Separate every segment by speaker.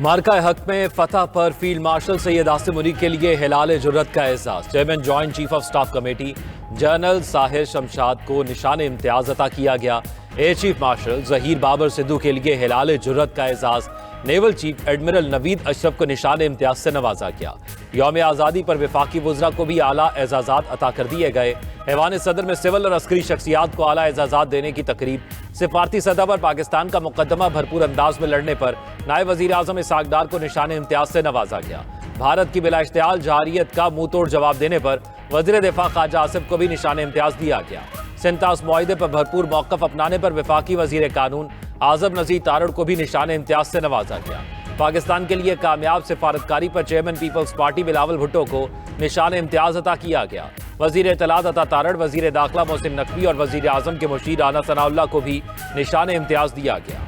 Speaker 1: मार्का हक में फतह पर फील्ड मार्शल सैयद आसिम मुनीर के लिए हिलाल जुर्रत का एहसास। Chairman joint chief of staff committee general Sahir Shamshad को निशान इम्तियाज अता किया गया। Air chief marshal Zaheer Babar Sidhu के लिए हिलाल जुर्रत का एहसास। Naval chief admiral Naveed Ashraf को निशान इम्तियाज से नवाजा गया। यौम आज़ादी पर वफाकी वज़रा को भी आला एजाज़ात अता कर दिए गए। ऐवान सदर में सिविल और अस्करी शख्सियात को आला एजाज़ात देने की तकरीब। सिफारती सतह पर पाकिस्तान का मुकदमा भरपूर अंदाज में लड़ने पर नायब वज़ीर आज़म इसहाक डार को निशान इम्तियाज से नवाजा गया। भारत की बिला इश्तियाल जहारियत का मुंह तोड़ जवाब देने पर वज़ीर दिफा ख्वाजा आसिफ को भी निशान इम्तियाज दिया गया। सिंतास मुआहिदे पर भरपूर मौक़िफ़ अपनाने पर वफाकी वज़ीर कानून आज़म नज़ीर तारड़ को भी निशान इम्तियाज से नवाजा गया। पाकिस्तान के लिए कामयाब सिफारतकारी पर चेयरमैन पीपल्स पार्टी बिलावल भुट्टो को निशान इम्तियाज अता किया गया। वज़ीर इत्तलात अता तारड़, वज़ीर दाखिला मोहसिन नकवी और वज़ीर आज़म के मुशीर राना सनाउल्लाह को भी निशान इम्तियाज दिया गया।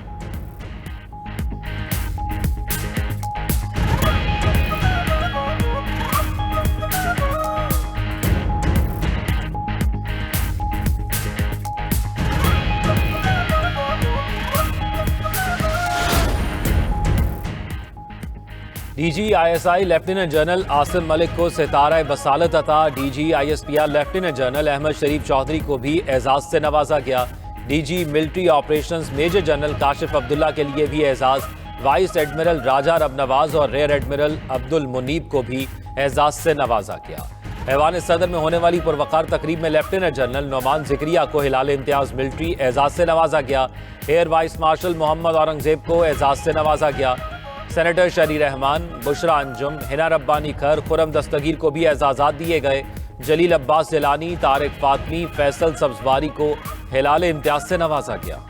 Speaker 1: DGISI lieutenant general Asim Malik को सितारा बसालत अता। DGISPR lieutenant general Ahmed Sharif Chaudhry को भी एजाज से नवाजा गया। DG military operations major general Kashif Abdullah के लिए भी एजाज। वाइस एडमिरल राजा रबनवाज और रेयर एडमिरल अब्दुल मुनीब को भी एजाज से नवाजा गया। ऐवान सदर में होने वाली पुरवकार तकरीब में लेफ्टिनेंट जनरल नोमान जिक्रिया को हिलाल इम्तियाज मिलिट्री एजाज से नवाजा गया। Air vice marshal Mohammad Aurangzeb को एजाज से नवाजा गया। सेनेटर शरी रहमान, बुशरा अंजुम, हिना रब्बानी खर, खुरम दस्तगीर को भी एजाज़ात दिए गए। जलील अब्बास जिलानी, तारिक फातमी, फैसल सब्जवारी को हिलाल इम्तियाज से नवाजा गया।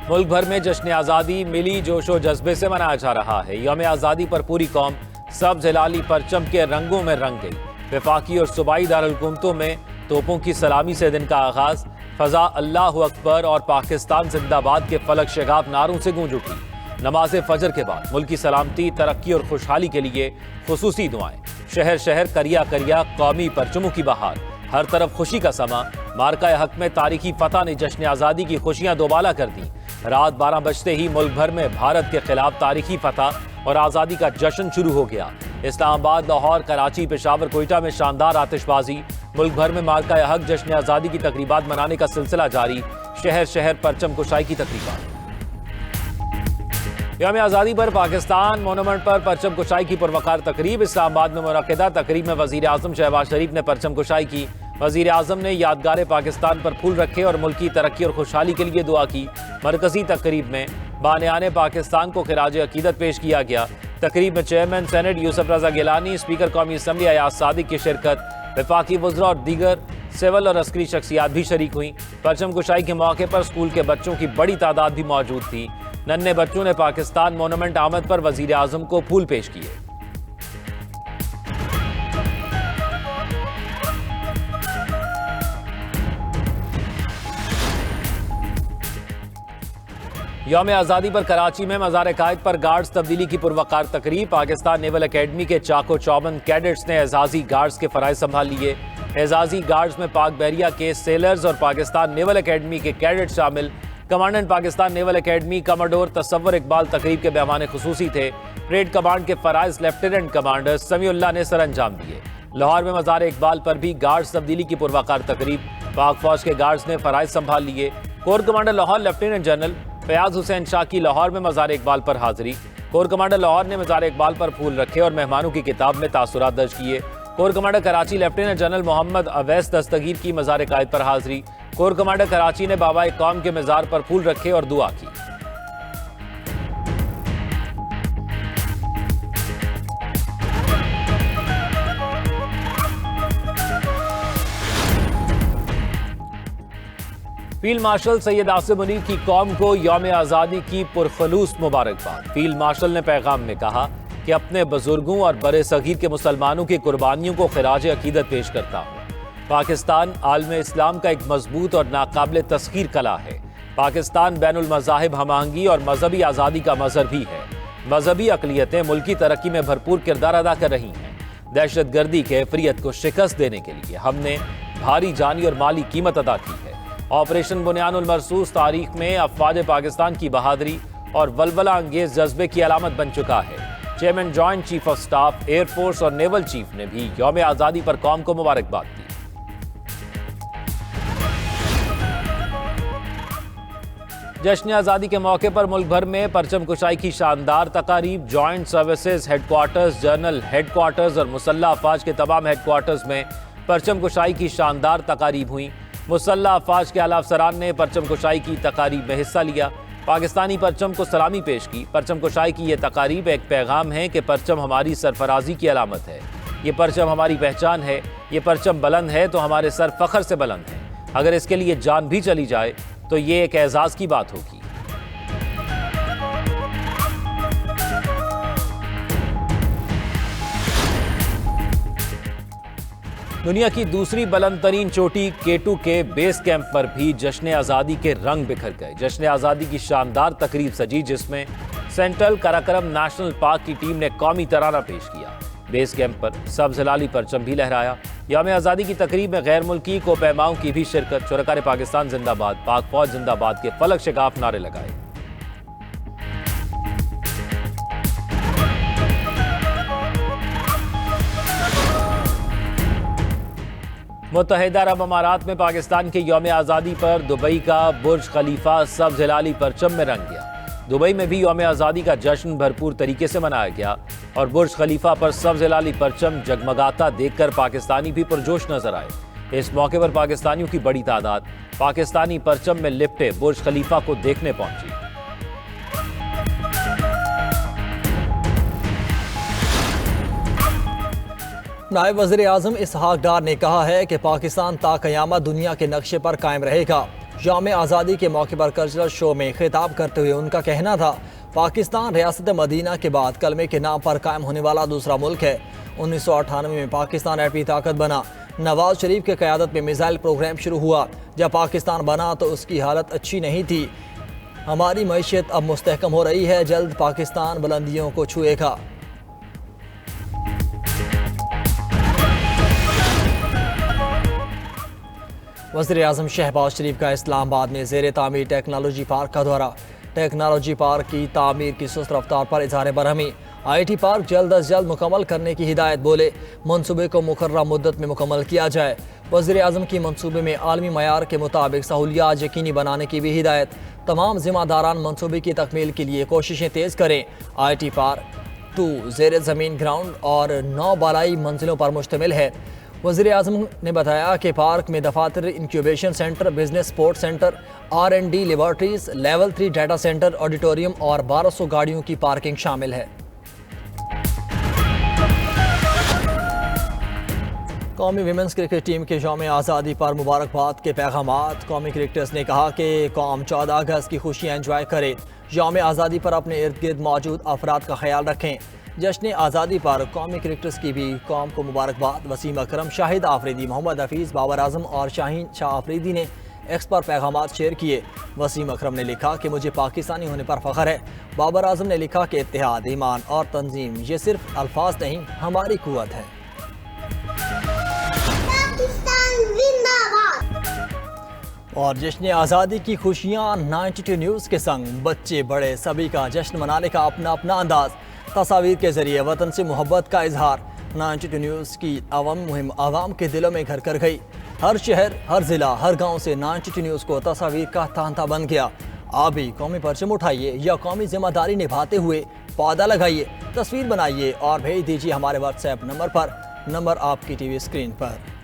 Speaker 1: मुल्क भर में जश्न आज़ादी मिली जोशो जज्बे से मनाया जा रहा है। यौम आज़ादी पर पूरी कौम सब्ज हिलाली परचम के रंगों में रंग गई। वफाकी और सूबाई दारुलहुकूमतों में तोपों की सलामी से दिन का आगाज। फजा अल्लाह अकबर और पाकिस्तान जिंदाबाद के फलक शगाफ नारों से गूंज उठी। नमाज फजर के बाद मुल्क की सलामती, तरक्की और खुशहाली के लिए खुसूसी दुआएं। शहर शहर करिया करिया कौमी परचमों की बहार। हर तरफ खुशी का समा। मार्का हक में तारीखी फतह ने जश्न आज़ादी की खुशियां दोबाला कर दी। रात 12 बजते ही मुल्क भर में भारत के खिलाफ तारीखी फतह और आज़ादी का जश्न शुरू हो गया। इस्लामाबाद, लाहौर, कराची, पेशावर, कोयटा में शानदार आतिशबाजी। मुल्क भर में मार्का हक जश्न आज़ादी की तकरीबात मनाने का सिलसिला जारी। शहर शहर परचम कुशाई की तकरीबात। यौम आज़ादी पर पाकिस्तान मोनूमेंट पर परचम कुशाई की पुरवकार तकरीब। इस्लामाबाद में मुनक्किदा तकरीब में वज़ीर आज़म शहबाज शरीफ ने परचम कुशाई की। वज़ीर आज़म ने यादगार पाकिस्तान पर फूल रखे और मुल्क की तरक्की और खुशहाली के लिए दुआ की। मरकजी तकरीब में बानियाने पाकिस्तान को खिराज अकीदत पेश किया गया। तकरीब में चेयरमैन सेनेट यूसुफ रजा गिलानी, स्पीकर कौमी असम्बली अयाज सादिक की शिरकत। वफाकी वज़रा और दीगर सिविल और अस्करी शख्सियात भी शरीक हुई। परचम कुशाई के मौके पर स्कूल के बच्चों की बड़ी तादाद भी मौजूद थी। नन्हे बच्चों ने पाकिस्तान मोनूमेंट आमद पर वज़ीर आज़म को फूल पेश किए। यौम आज़ादी पर कराची में मज़ार कायद पर गार्ड्स तब्दीली की पुरवकार तकरीब। पाकिस्तान नेवल अकेडमी के चाको चौबंद कैडेट्स ने एजाजी गार्ड्स के फ़राइज़ संभाल लिए। एजाजी गार्ड्स में पाक बहरिया के सेलर्स और पाकिस्तान नेवल अकेडमी के कैडेट शामिल। Commandant Pakistan naval academy commodore Tasawwur Iqbal तकरीब के मेहमान खुसूसी थे। परेड कमांड के फ़राइज़ लेफ्टिनेंट कमांडर समीउल्लाह ने सर अंजाम दिए। लाहौर में मज़ार इकबाल पर भी गार्ड्स तब्दीली की पुरवकार तकरीब। पाक फौज के गार्ड्स ने फ़राइज़ संभाल लिए। Corps commander Lahore lieutenant general Fayyaz Hussain Shah की लाहौर में मज़ार इकबाल पर हाजिरी। कोर कमांडर लाहौर ने मज़ार इकबाल पर फूल रखे और मेहमानों की किताब में तासुरात दर्ज किए। Core commander Karachi lieutenant general Mohammad Awais Dastgir की मज़ार कायद पर हाजिरी। कोर कमांडर कराची ने बाबा कौम के मज़ार पर फूल रखे और दुआ की। फील्ड मार्शल सैयद आसिम मुनीर की कौम को यौम आज़ादी की पुरखलूस मुबारकबाद। फील्ड मार्शल ने पैगाम में कहा कि अपने बुजुर्गों और बड़े सगीर के मुसलमानों की कुर्बानियों को खिराज अकीदत पेश करता हूँ। पाकिस्तान आलम इस्लाम का एक मजबूत और नाकाबिल तस्खीर कला है। पाकिस्तान बैनुल मज़ाहिब हमआहंगी और मजहबी आज़ादी का मज़हर भी है। मजहबी अक़लियतें मुल्की तरक्की में भरपूर किरदार अदा कर रही हैं। दहशतगर्दी के फरियत को शिकस्त देने के लिए हमने भारी जानी और माली कीमत अदा की है। ऑपरेशन बुनियानुल मरसूस तारीख में अफवाज पाकिस्तान की बहादुरी और वलवला अंगेज जज्बे की अलामत बन चुका है। Chairman joint chief of staff air force और नेवल चीफ ने भी यौम आज़ादी पर कौम को मुबारकबाद दी। जश्न आज़ादी के मौके पर मुल्क भर में परचम कुशाई की शानदार तकारीब। Joint services headquarters, general headquarters और मुसल्लह अफवाज के तमाम हेडक्वार्टर्स में परचम कुशाई की शानदार तकारीब हुई। मुसल्लह अफवाज के आला अफसरान ने परचम कुशाई की तकारीब में हिस्सा लिया, पाकिस्तानी परचम को सलामी पेश की। परचम कुशाई की यह तकारीब एक पैगाम है कि परचम हमारी सरफराजी की अलामत है, ये परचम हमारी पहचान है, ये परचम बुलंद है तो हमारे सर फख्र से बुलंद है। अगर इसके लिए जान भी चली जाए तो ये एक एजाज की बात होगी। दुनिया की दूसरी बुलंद तरीन चोटी K2 के बेस कैंप पर भी जश्न आज़ादी के रंग बिखर गए। जश्न आज़ादी की शानदार तकरीब सजी, जिसमें सेंट्रल काराकोरम नेशनल पार्क की टीम ने कौमी तराना पेश किया। बेस कैंप पर सब्ज़ हिलाली परचम भी लहराया। यौम आज़ादी की तकरीब में गैर मुल्की कोपैमाओं की भी शिरकत। शुरकाए पाकिस्तान जिंदाबाद, पाक फौज जिंदाबाद के फलक शिगाफ नारे लगाए। मुत्तहिदा अरब अमारात में पाकिस्तान के यौम आज़ादी पर दुबई का बुर्ज खलीफा सब्ज़ हिलाली परचम में रंग गया। दुबई में भी यौम आज़ादी का जश्न भरपूर तरीके से मनाया गया और बुर्ज खलीफा पर सब्ज़ हिलाली परचम जगमगाता देखकर पाकिस्तानी भी पुरजोश नजर आए। इस मौके पर पाकिस्तानियों की बड़ी तादाद पाकिस्तानी परचम में लिपटे बुर्ज खलीफा को देखने पहुंची।
Speaker 2: नायब वज़ीर आज़म इसहाक डार ने कहा है कि पाकिस्तान ताक़यामत दुनिया के नक्शे पर कायम रहेगा। यौम आज़ादी के मौके पर कल्चरल शो में खिताब करते हुए उनका कहना था, पाकिस्तान रियासत मदीना के बाद कलमे के नाम पर कायम होने वाला दूसरा मुल्क है। 1998 में पाकिस्तान एटमी ताकत बना। नवाज शरीफ की क़यादत में मिसाइल प्रोग्राम शुरू हुआ। जब पाकिस्तान बना तो उसकी हालत अच्छी नहीं थी। हमारी मईशत अब मुस्तहकम हो रही है, जल्द पाकिस्तान बुलंदियों को छुएगा। वज़ीर आज़म शहबाज शरीफ का इस्लामाबाद में ज़ेर तामीर टेक्नोलॉजी पार्क का दौरा। टेक्नोलॉजी पार्क की तामीर की सुस्त रफ्तार पर इज़हार बरहमी। IT पार्क जल्द अज जल्द मुकम्मल करने की हिदायत। बोले, मनसूबे को मुकर्ररा मुद्दत में मुकम्मल किया जाए। वज़ीर आज़म की मनसूबे में आलमी मयार के मुताबिक सहूलियात यकीनी बनाने की भी हिदायत। तमाम ज़िम्मेदारान मनसूबे की तकमील के लिए कोशिशें तेज़ करें। IT पार्क 2 ज़ेर ज़मीन ग्राउंड और 9 बालाई मंजिलों पर मुश्तमिल है। वज़ीर आज़म ने बताया कि पार्क में दफातर, incubation centre, business sports centre, R&D laboratories, level 3 data centre, auditorium और 1200 गाड़ियों की पार्किंग शामिल है। कौमी विमेंस क्रिकेट टीम के यौम आज़ादी पर मुबारकबाद के पैगामात। कौमी क्रिकेटर्स ने कहा कि कौम 14 अगस्त की खुशियाँ एंजॉय करे। यौम आज़ादी पर अपने इर्द गिर्द मौजूद अफराद का ख्याल रखें। जश्न आज़ादी पर कौमी क्रिकेटर्स की भी कौम को मुबारकबाद। वसीम अकरम, शाहिद आफरीदी, मोहम्मद हफीज़, बाबर आजम और शाहीन शाह आफरीदी ने एक्स पर पैगामात शेयर किए। वसीम अकरम ने लिखा कि मुझे पाकिस्तानी होने पर फ़ख्र है। बाबर आजम ने लिखा कि इत्तेहाद, ईमान और तंजीम ये सिर्फ अल्फाज नहीं, हमारी कुव्वत है। और जश्न आज़ादी की खुशियाँ 92 न्यूज़ के संग बच्चे बड़े सभी का जश्न मनाने का अपना अपना अंदाज। तस्वीर के जरिए वतन से मोहब्बत का इजहार। 92 न्यूज़ की अवामी मुहिम आवाम के दिलों में घर कर गई। हर शहर, हर जिला, हर गांव से 92 न्यूज़ को तस्वीर का तांता बन गया। आप भी कौमी परचम उठाइए या कौमी जिम्मेदारी निभाते हुए पौधा लगाइए, तस्वीर बनाइए और भेज दीजिए हमारे WhatsApp नंबर पर। नंबर आपकी TV स्क्रीन पर।